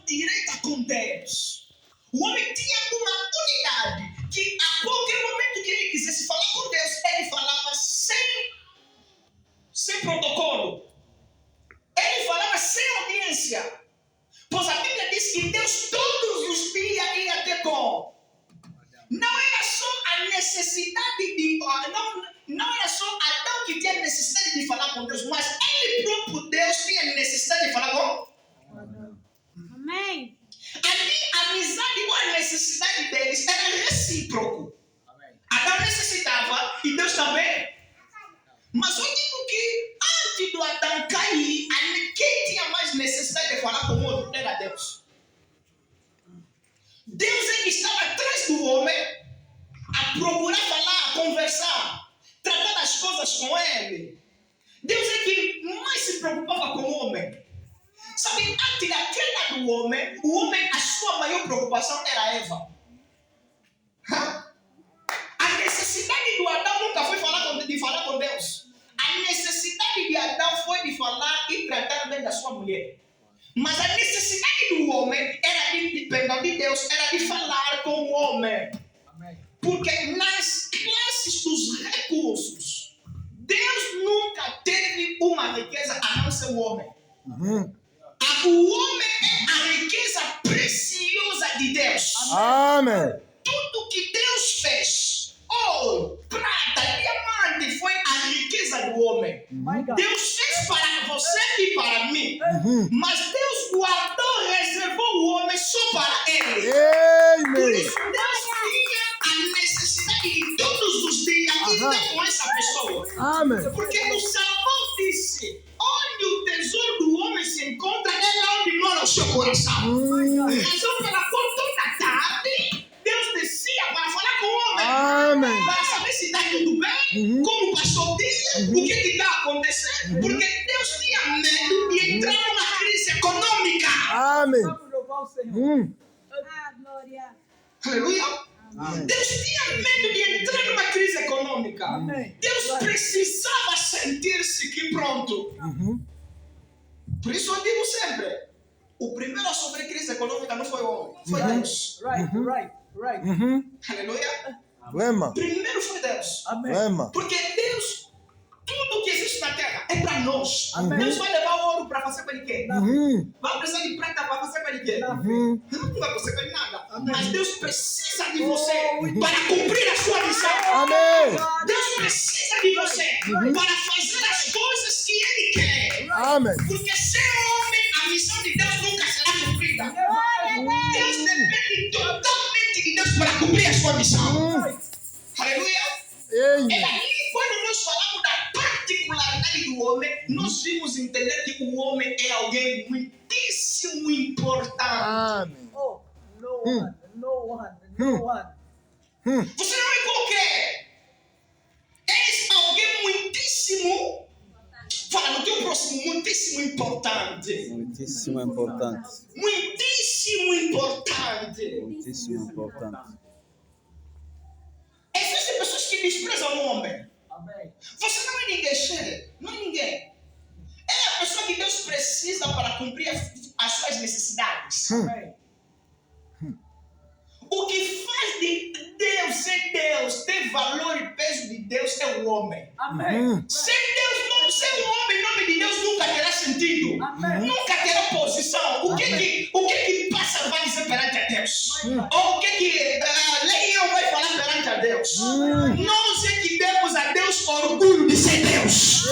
direta com Deus. O homem tinha uma unidade que a qualquer momento que ele quisesse falar com Deus, ele falava sem protocolo. Ele falava sem audiência. Pois a Bíblia diz que Deus todos os dias ia ter com. Não era só a necessidade de... Não era só Adão que tinha necessidade de falar com Deus, mas ele próprio Deus tinha necessidade de falar com. Amém. Ali a amizade ou a necessidade deles era recíproco. Adão necessitava e Deus também. Mas eu digo que antes do Adão cair, quem tinha mais necessidade de falar com o outro era Deus. Deus é que estava atrás do homem a procurar falar, a conversar, tratar as coisas com ele. Deus é que mais se preocupava com o homem. Sabe, antes da queda do homem, a sua maior preocupação era a Eva. A necessidade do Adão nunca foi de falar com Deus. A necessidade de Adão foi de falar e tratar bem da sua mulher. Mas a necessidade do homem era perdão de Deus, era de falar com o homem. Porque nas classes dos recursos, Deus nunca teve uma riqueza a não ser o homem. O homem é a riqueza preciosa de Deus. Amém. Tudo que Deus fez, ouro, prata, diamante, foi a riqueza do homem. Deus fez para você e para mim. Mas Deus guardou, reservou o homem só para ele. Por isso Deus tinha a necessidade de todos os dias estar com essa pessoa. Amém. Porque o Salomão disse: onde o tesouro do homem se encontra, é onde mora o seu coração. Razão pela qual toda tarde Deus descia para falar com o homem. Amém. Para saber se está tudo bem, como o pastor diz, o que está acontecendo. Porque Deus tinha medo de entrar numa crise econômica. Amém. Glória. Aleluia. Deus tinha medo de entrar numa crise econômica. Deus precisava sentir-se que pronto. Por isso eu digo sempre: o primeiro a sofrer crise econômica não foi o homem, foi Deus. Aleluia. Primeiro foi Deus. Porque Deus, tudo que existe na terra é para nós. Deus vai levar o ouro para fazer com ele quê? Vai precisar de prata para fazer com ele quê? Não vai fazer com ele nada. Mas Deus precisa de você para cumprir a sua missão. Deus precisa de você para fazer as coisas que ele quer. Porque sem homem, a missão de Deus nunca será cumprida. Deus depende totalmente de Deus para cumprir a sua missão. Aleluia. É aí quando nós falamos da particularidade do homem, nós vimos entender que o homem é alguém muitíssimo importante. Você não é qualquer. És alguém muitíssimo. Fala no teu próximo, muitíssimo importante. Muitíssimo importante. Muitíssimo importante. Muitíssimo importante. Existem pessoas que desprezam o homem. Você não é ninguém, chefe. Não é ninguém. É a pessoa que Deus precisa para cumprir as suas necessidades. O que faz de Deus ser Deus, ter valor e peso de Deus é o homem. Sem Deus, sem o homem, em nome de Deus nunca terá sentido. Nunca terá posição. O que passa vai dizer perante a Deus? Ou o que Leão vai falar perante a Deus? Nós é que demos a Deus orgulho de ser Deus.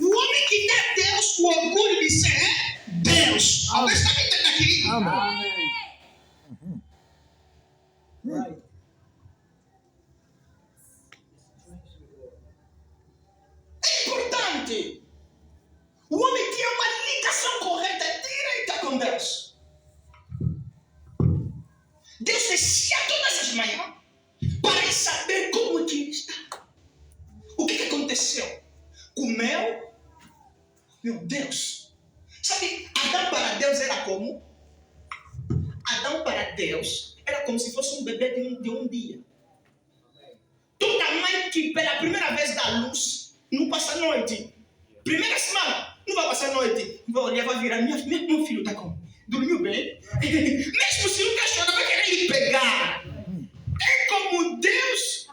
O homem que dá a Deus o orgulho de ser Deus. Alguém está me entendendo aqui? É importante. O homem tinha uma ligação correta, direita com Deus. Deus descia todas as manhãs para saber como que ele está. O que aconteceu? Comeu? Meu Deus. Sabe, Adão para Deus era como? Adão para Deus era como se fosse um bebê de um dia. Toda mãe que pela primeira vez dá luz, não passa a noite. Primeira semana, Não vai passar a noite, vai olhar, vai virar, meu filho está como? Dormiu bem? Mesmo se não questionar, vai querer lhe pegar. É como Deus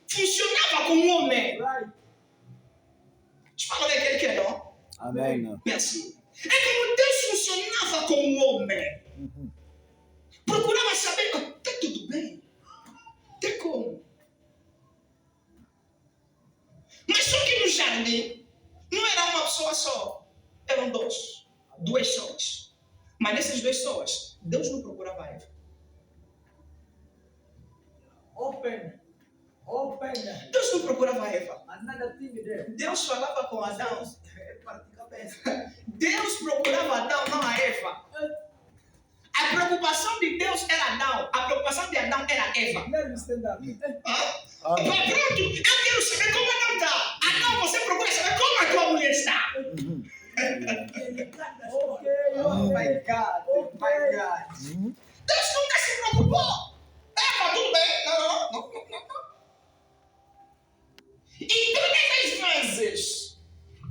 funcionava com o homem. Deixa eu falar o que ele quer, não? Amém. É assim. É como Deus funcionava com o homem. Procurava saber, está tudo bem? Tem como? Mas só que no jardim, não era uma pessoa só. Eram duas pessoas. Mas nessas duas pessoas, Deus não procurava Eva. Deus não procurava Eva. Deus falava com Adão. Deus procurava Adão, não a Eva. A preocupação de Deus era Adão. A preocupação de Adão era Eva. Pronto, eu quero saber como Adão está. Adão, você procura saber como a tua mulher está. Deus nunca se preocupou. Eva, tudo bem? Não. E todas as vezes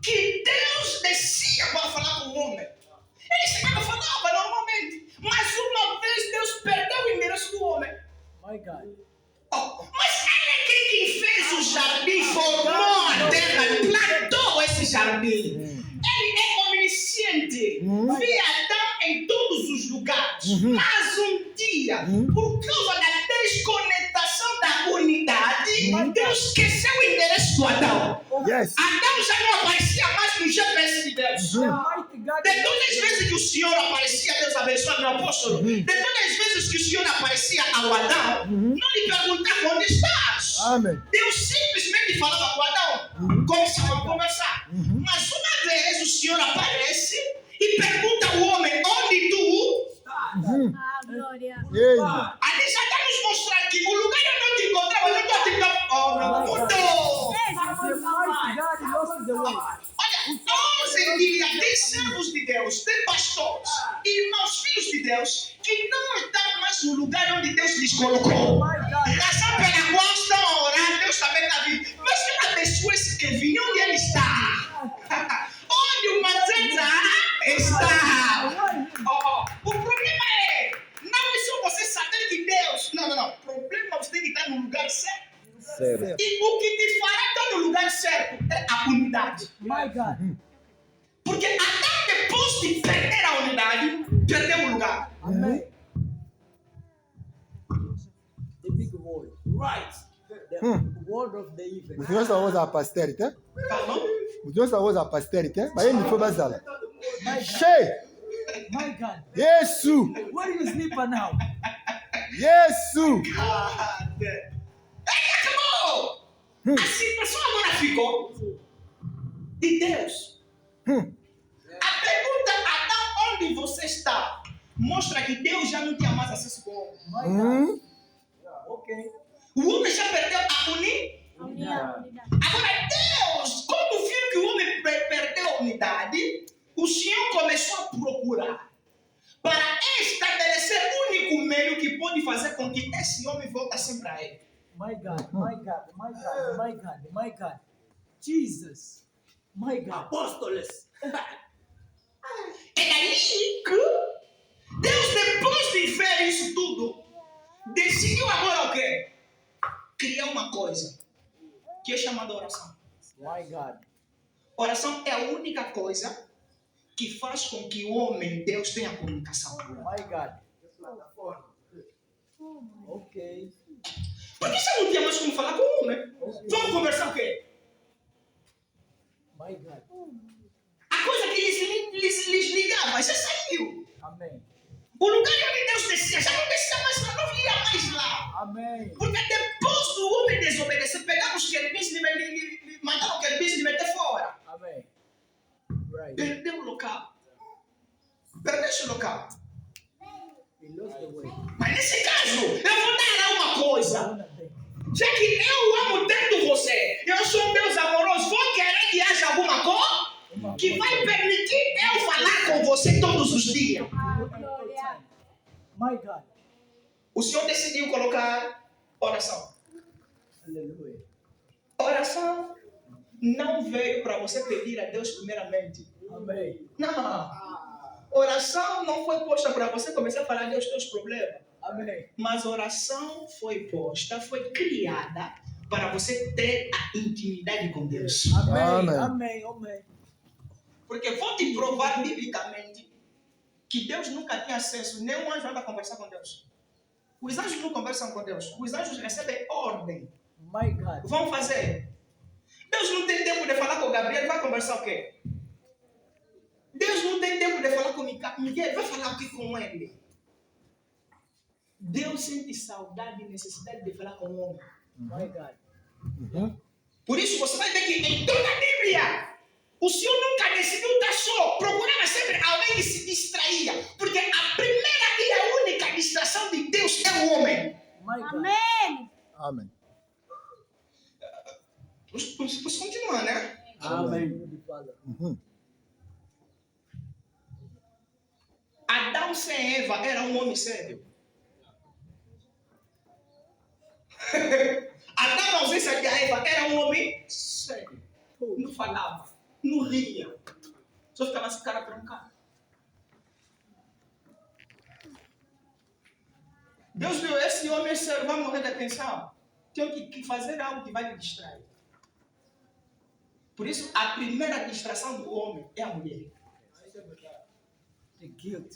que Deus descia para falar com o homem, ele chegava e falava normalmente. Mas uma vez Deus perdeu o endereço do homem. Mas ele quem fez o jardim, formou a terra, plantou esse jardim. Ele é onisciente, vê Adão em todos os lugares. Mas um dia, por causa da desconectação da unidade, Deus esqueceu o endereço do Adão. Adão já não aparecia mais no GPS de Deus. De todas as vezes que o Senhor aparecia, Deus abençoe meu apóstolo. De todas as vezes que o Senhor aparecia ao Adão, não lhe perguntava onde estás. Deus simplesmente falava com Adão, começava a conversar. Mas uma vez o Senhor aparece e pergunta ao homem, onde tu estás? Ali já está nos mostrando que o lugar eu não te encontrava, eu não estou te encontrando. Olha, nós em dia tem servos de Deus, tem pastores, irmãos, filhos de Deus, que não estão mais no lugar onde Deus lhes colocou. Razão pela qual estão a orar, Deus também está vindo. Mas que abençoe esse Kevin, onde ele está? Onde o Matata está? O problema é, não é só você saber que Deus... Não. O problema é você tem que estar no lugar certo. E o que te fará estar no lugar certo é a unidade. Porque até depois de perder a unidade, perdeu o lugar. Mutiosa woza pasteur te? Pardon? Mutiosa woza pasteur te? Baye ni fo bazala. She! Yesu! Yesu! Acabou! A situação agora ficou de Deus. A pergunta, Adão, onde você está? Mostra que Deus já não tinha mais acesso com o homem. O homem já perdeu a unidade. Agora, Deus, quando viu que o homem perdeu a unidade, o Senhor começou a procurar para estabelecer o único meio que pode fazer com que esse homem volte sempre a ele. My God. Jesus. My God. Apóstolos. É daí que Deus, depois de ver isso tudo, decidiu agora o quê? Criar uma coisa que é chamada oração. My God. Oração é a única coisa que faz com que o homem e Deus tenha comunicação. My God. Ok. Porque você não tinha mais como falar com o homem. Vamos conversar o quê? My God. A coisa que lhes ligava já saiu. Amém. O lugar onde Deus descia já não descia mais lá, não ia mais lá. Amém. Porque depois do homem desobedecer, pegaram os querubins e mandaram os querubins e meter fora. Amém. Right. Perdeu o local. Perdeu o local. He lost the way. Mas nesse caso, eu vou dar uma coisa. Já que eu amo tanto você, eu sou um Deus amoroso, vou querer que haja alguma coisa que vai permitir eu falar com você todos os dias. My God. O Senhor decidiu colocar oração. Aleluia. Oração não veio para você pedir a Deus primeiramente. Amém. Não. Oração não foi posta para você começar a falar dos teus problemas. Amém. Mas oração foi posta, foi criada para você ter a intimidade com Deus. Amém. Amém. Amém. Amém. Porque vou te provar biblicamente que Deus nunca tinha acesso, nem um anjo anda a conversar com Deus. Os anjos não conversam com Deus. Os anjos recebem ordem. My God. Vão fazer. Deus não tem tempo de falar com Gabriel, vai conversar o quê? Deus não tem tempo de falar com Miguel, vai falar o que com ele? Deus sente saudade e necessidade de falar com o homem. My God. Por isso você vai ver que em toda a Bíblia, o Senhor nunca decidiu estar só. Procurava sempre alguém que se distraía. Porque a primeira e a única distração de Deus é o homem. My God. Amém. Amém. Posso continuar, né? Amém. Father. Adão sem Eva era um homem sério. Adão, na ausência de Eva, era um homem sério. Não falava, não ria. Só ficava assim, cara trancado. Deus viu, esse homem sério vai morrer de atenção. Tem que fazer algo que vai lhe distrair. Por isso, a primeira distração do homem é a mulher. The guilt.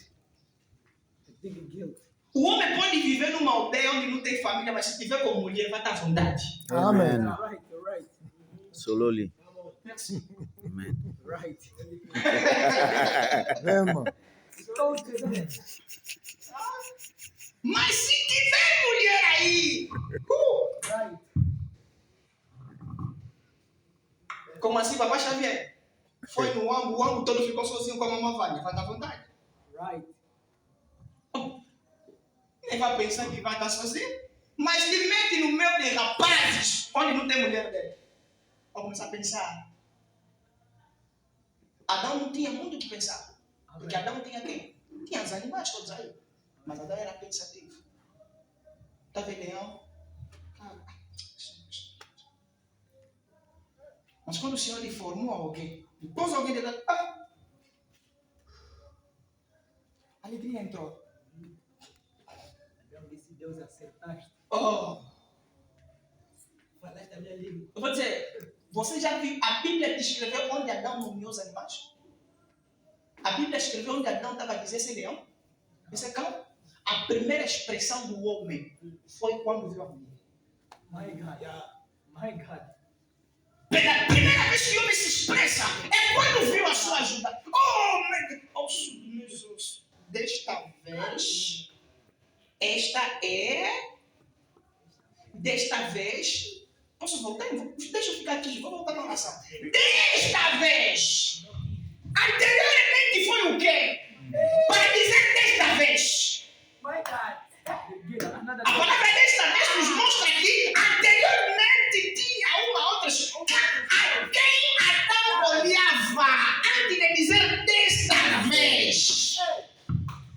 The big guilt. O homem pode viver numa aldeia onde não tem família, mas se tiver com mulher, vai estar à vontade. Amém. Right. Right. Slowly. Merci. Amen. Right. Vraiment. Mas se tiver mulher aí, Right. como assim, papai Xavier? Foi no âmbito, o âmbito todo ficou sozinho com a mamãe Vânia, vai estar à vontade. Right. Ele vai pensar que vai estar sozinho, mas te mete no meio de rapazes, onde não tem mulher dele. Vai começar a pensar. Adão não tinha muito o que pensar. Porque Adão tinha quem? Tinha os animais todos aí. Mas Adão era pensativo. Estava leão. Mas quando o Senhor lhe formou alguém, depois alguém lhe dá. A alegria entrou. Então, disse Deus acertaste. Oh! Falaste a minha língua. Eu vou dizer, você já viu a Bíblia descreveu onde Adão nomeou os animais? A Bíblia escreveu onde Adão estava a dizer esse leão, esse cão. A primeira expressão do homem foi quando viu a mulher. My God. My God. Pela primeira vez que o homem se expressa é quando viu a sua ajuda. Oh, meu Deus! Oh, submisos. Desta vez, posso voltar? Deixa eu ficar aqui, vou voltar na oração. Desta vez, anteriormente foi o quê? Para dizer desta vez. My God. Another A palavra desta vez nos mostra que anteriormente tinha uma outra a quem Adão olhava antes de dizer desta vez.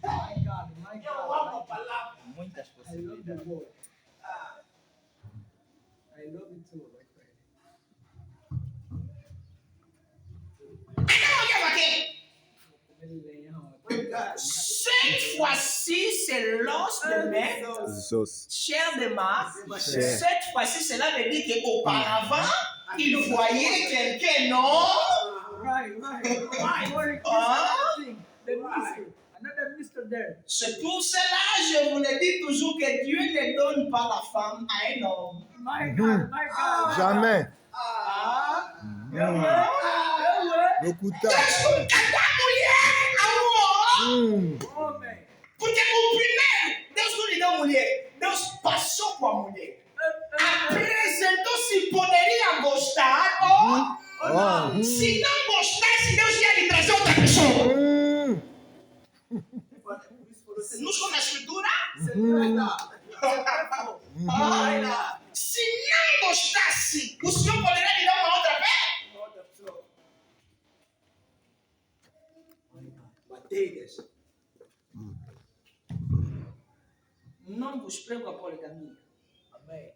My God. My God. Eu amo a palavra. Muitas I love the possibilidades. word. I love it too, my friend. Adão olhava quem? Ele leão. Cette fois-ci, c'est l'os de mer, Zos. chair de mar. Chair. Cette fois-ci, cela veut dire qu'auparavant, il voyait quelqu'un, non? Right. Right. Ah. The mystery. Another mystery there. C'est pour cela, je vous le dis toujours que Dieu ne donne pas la femme à un homme. My God. My God. Jamais. Ah. Locuta. Deus cada mulher ao homem. Homem. Porque o primeiro, Deus não lhe deu mulher. Deus passou com a mulher. Apresentou se poderia gostar ou não. Se não gostasse, Deus ia lhe trazer outra pessoa. Não estou na escritura? Se não gostasse, o Senhor poderia lhe dar uma outra pessoa? Não vos prego a poligamia. Amém.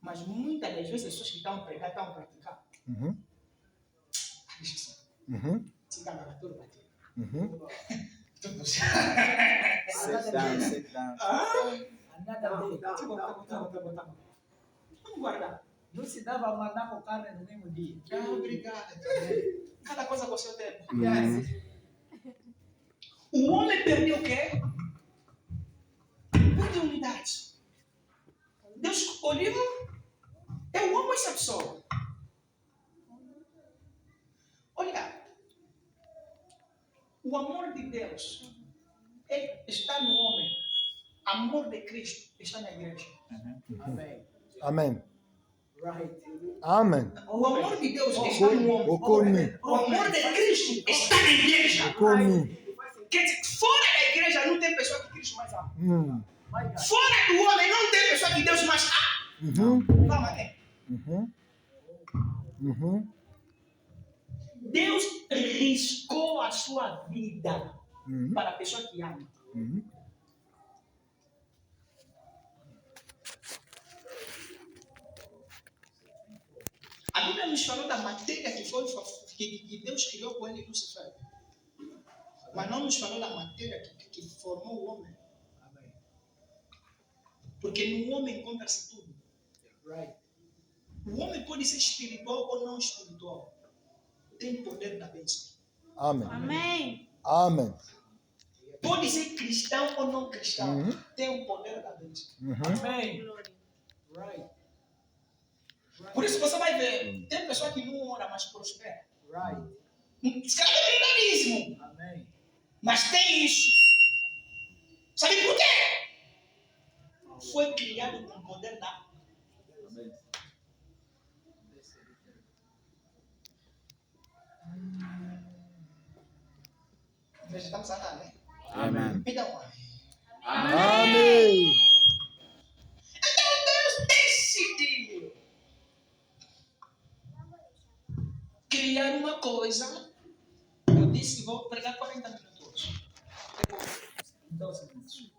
Mas muitas das vezes as pessoas que estão a pregar estão a praticar. Se dá na turma. Tudo certo. Sit down. Another day. Tá bom. Vamos guardar. Não se dava maná com carne no mesmo dia. Obrigado. Cada coisa com o seu tempo. O homem perdeu o quê? Perdeu unidade. Deus escolheu. Eu amo essa pessoa. Olha, o amor de Deus está no homem. O amor de Cristo está na igreja. Amém. Amen. Right. Amen. O amor de Deus está no homem. Okomi. O amor de Cristo está na igreja. Okomi. Quer dizer, fora da igreja não tem pessoa que Cristo mais ama. My God. Fora do homem não tem pessoa que Deus mais ama. Vamos até. Deus riscou a sua vida para a pessoa que ama. A Bíblia nos falou da matéria que Deus criou com ele e Lúcifer. Mas não nos falou da matéria que formou o homem. Amém. Porque no homem encontra-se tudo. Right. O homem pode ser espiritual ou não espiritual. Tem poder da bênção. Amen. Amém. Amen. Pode ser cristão ou não cristão. Tem o poder da bênção. Amém. Right. Por isso você vai ver, tem pessoa que não ora, mas prospera. Right. Se calhar é verdadeísmo, Amém. mas tem isso. Sabe por quê? Foi criado com o poder da... Estamos a dar, né? Amen. Me dá uma. Amém. Então Deus decidiu criar uma coisa. Eu disse que vou pregar 40 minutos. 12 minutos.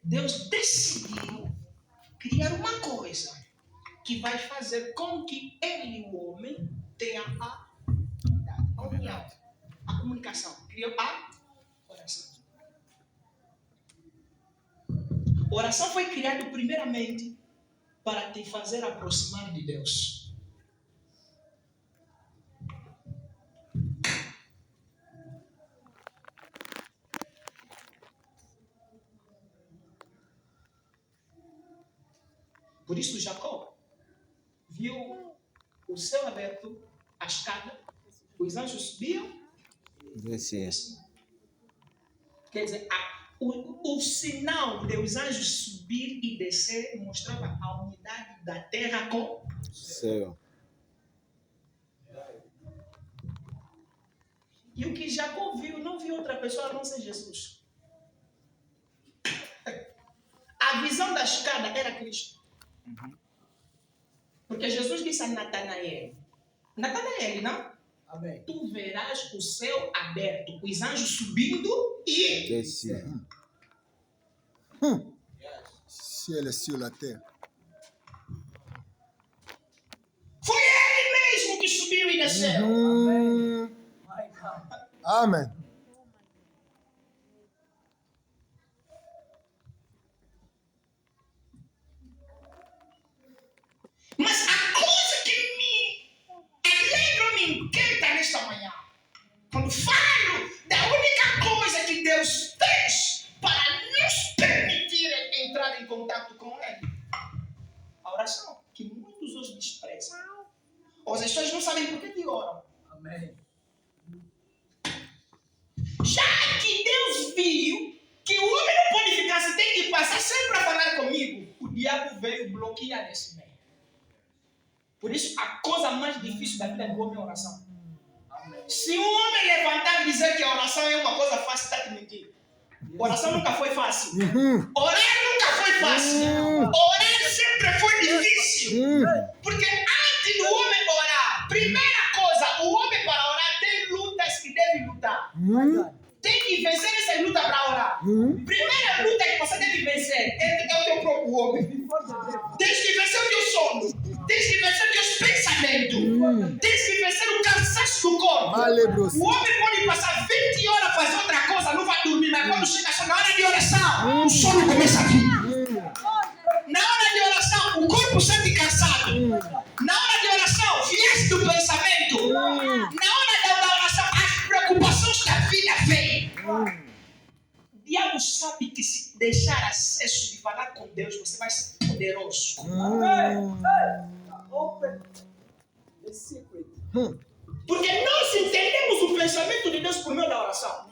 Deus decidiu criar uma coisa que vai fazer com que ele, o homem, tenha a união, a comunicação. Criou a oração. Oração foi criada primeiramente para te fazer aproximar de Deus. Por isso Jacó viu o céu aberto, a escada, os anjos subiam. Descer. Quer dizer, o sinal de os anjos subir e descer mostrava a unidade da terra com Céu. E o que Jacó viu, não viu outra pessoa a não ser Jesus. A visão da escada era Cristo. Porque Jesus disse a Natanael, não? Amém. Tu verás o céu aberto, os anjos subindo e... Descer. Ciel est sur la terre. Foi ele mesmo que subiu e desceu. My God. Amen. Mas a coisa que me alegra, me inquieta nesta manhã, quando falo da única coisa que Deus fez para nos permitir entrar em contato com Ele, a oração, que muitos hoje desprezam. Ou as pessoas não sabem por que oram. Amém. Já que Deus viu que o homem não pode ficar, se tem que passar sempre a falar comigo, o diabo veio bloquear esse meio. Por isso, a coisa mais difícil da vida do homem é a oração. Amém. Se um homem levantar e dizer que a oração é uma coisa fácil, está te mentindo. Oração nunca foi fácil. Orar nunca foi fácil. Orar sempre foi difícil. Porque antes do homem orar, primeira coisa, o homem para orar tem lutas que deve lutar. My God. Tem que vencer essa luta para orar. Primeira luta que você deve vencer é o teu próprio homem. Before louco. Malebroso. O homem pode passar 20 horas fazendo outra coisa, não vai dormir, mas quando chega só na hora de oração, o sono começa a vir. Na hora de oração, o corpo sente cansado. Na hora de oração, viés do pensamento. Na hora da oração, as preocupações da vida vêm. O diabo sabe que se deixar acesso de falar com Deus, você vai ser poderoso. Open the secret. Porque nós entendemos o pensamento de Deus por meio da oração.